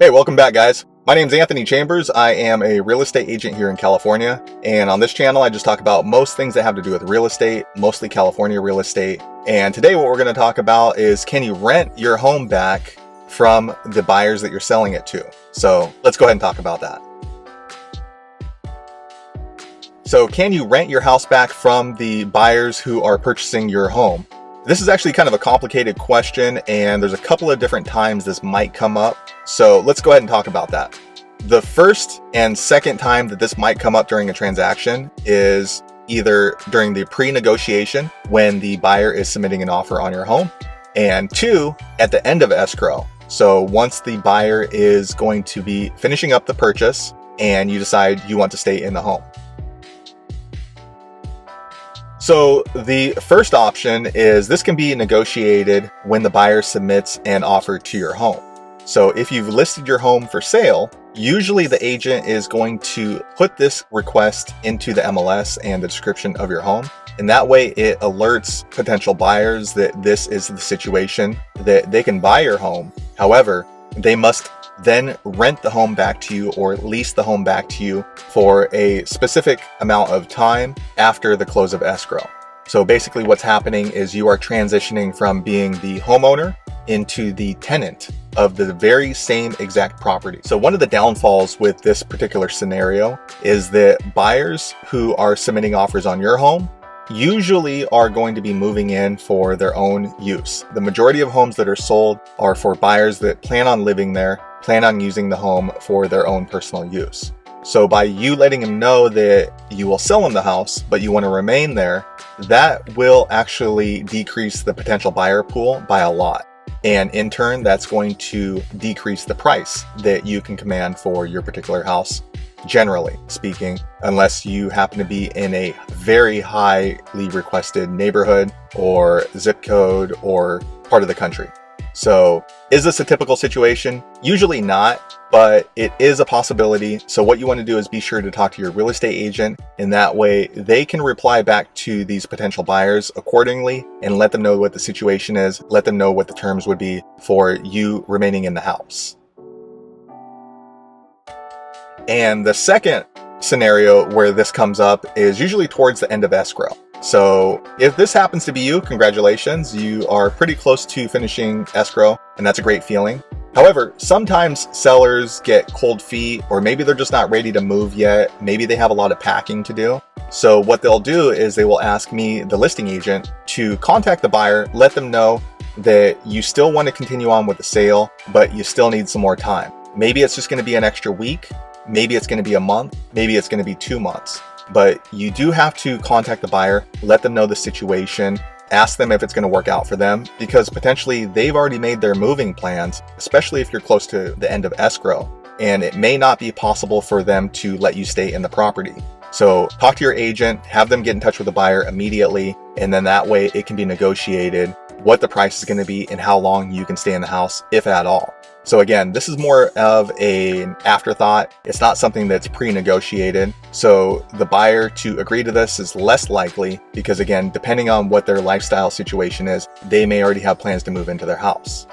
Hey, welcome back, guys. My name's Anthony Chambers. I am a real estate agent here in California. And on this channel, I just talk about most things that have to do with real estate, mostly California real estate. And today what we're going to talk about is, can you rent your home back from the buyers that you're selling it to? So let's go ahead and talk about that. So can you rent your house back from the buyers who are purchasing your home? This is actually kind of a complicated question, and there's a couple of different times this might come up. So let's go ahead and talk about that. The first and second time that this might come up during a transaction is either during the pre-negotiation when the buyer is submitting an offer on your home, and two, at the end of escrow. So once the buyer is going to be finishing up the purchase and you decide you want to stay in the home. So the first option is this can be negotiated when the buyer submits an offer to your home. So if you've listed your home for sale, usually the agent is going to put this request into the MLS and the description of your home. And that way it alerts potential buyers that this is the situation, that they can buy your home. However, they must then rent the home back to you or lease the home back to you for a specific amount of time after the close of escrow. So basically what's happening is you are transitioning from being the homeowner into the tenant of the very same exact property. So one of the downfalls with this particular scenario is that buyers who are submitting offers on your home usually are going to be moving in for their own use. The majority of homes that are sold are for buyers that plan on living there, plan on using the home for their own personal use. So by you letting them know that you will sell them the house, but you want to remain there, that will actually decrease the potential buyer pool by a lot. And in turn, that's going to decrease the price that you can command for your particular house, generally speaking, unless you happen to be in a very highly requested neighborhood or zip code or part of the country. So is this a typical situation? Usually not, but it is a possibility. So what you want to do is be sure to talk to your real estate agent, and that way they can reply back to these potential buyers accordingly and let them know what the situation is, let them know what the terms would be for you remaining in the house. And the second scenario where this comes up is usually towards the end of escrow. So if this happens to be you, congratulations, you are pretty close to finishing escrow, and that's a great feeling. However, sometimes sellers get cold feet, or maybe they're just not ready to move yet. Maybe they have a lot of packing to do. So what they'll do is they will ask me, the listing agent, to contact the buyer, let them know that you still want to continue on with the sale, but you still need some more time. Maybe it's just going to be an extra week. Maybe it's going to be a month. Maybe it's going to be 2 months. But you do have to contact the buyer, let them know the situation, ask them if it's going to work out for them, because potentially they've already made their moving plans, especially if you're close to the end of escrow, and it may not be possible for them to let you stay in the property. So talk to your agent, have them get in touch with the buyer immediately, and then that way it can be negotiated what the price is going to be and how long you can stay in the house, if at all. So again, this is more of an afterthought. It's not something that's pre-negotiated. So the buyer to agree to this is less likely because, again, depending on what their lifestyle situation is, they may already have plans to move into their house.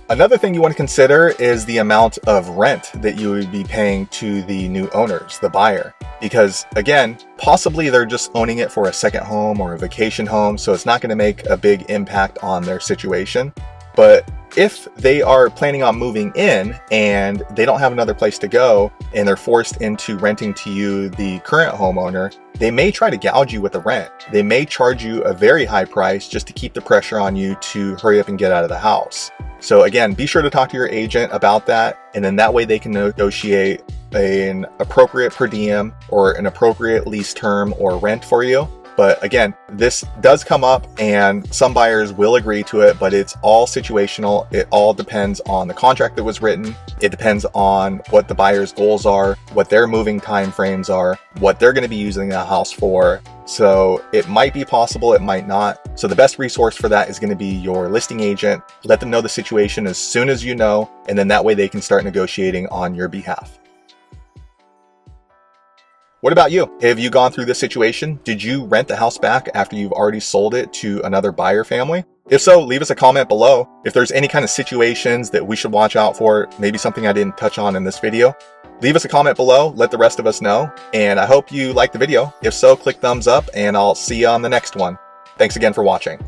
Another thing you want to consider is the amount of rent that you would be paying to the new owners, the buyer. Because again, possibly they're just owning it for a second home or a vacation home, so it's not going to make a big impact on their situation. But if they are planning on moving in and they don't have another place to go and they're forced into renting to you, the current homeowner, they may try to gouge you with the rent. They may charge you a very high price just to keep the pressure on you to hurry up and get out of the house. So again, be sure to talk to your agent about that, and then that way they can negotiate an appropriate per diem or an appropriate lease term or rent for you. But again, this does come up and some buyers will agree to it, but it's all situational. It all depends on the contract that was written. It depends on what the buyer's goals are, what their moving time frames are, what they're going to be using the house for. So it might be possible, it might not. So the best resource for that is going to be your listing agent. Let them know the situation as soon as you know, and then that way they can start negotiating on your behalf. What about you? Have you gone through this situation? Did you rent the house back after you've already sold it to another buyer family? If so, leave us a comment below. If there's any kind of situations that we should watch out for, maybe something I didn't touch on in this video, leave us a comment below, let the rest of us know. And I hope you liked the video. If so, click thumbs up and I'll see you on the next one. Thanks again for watching.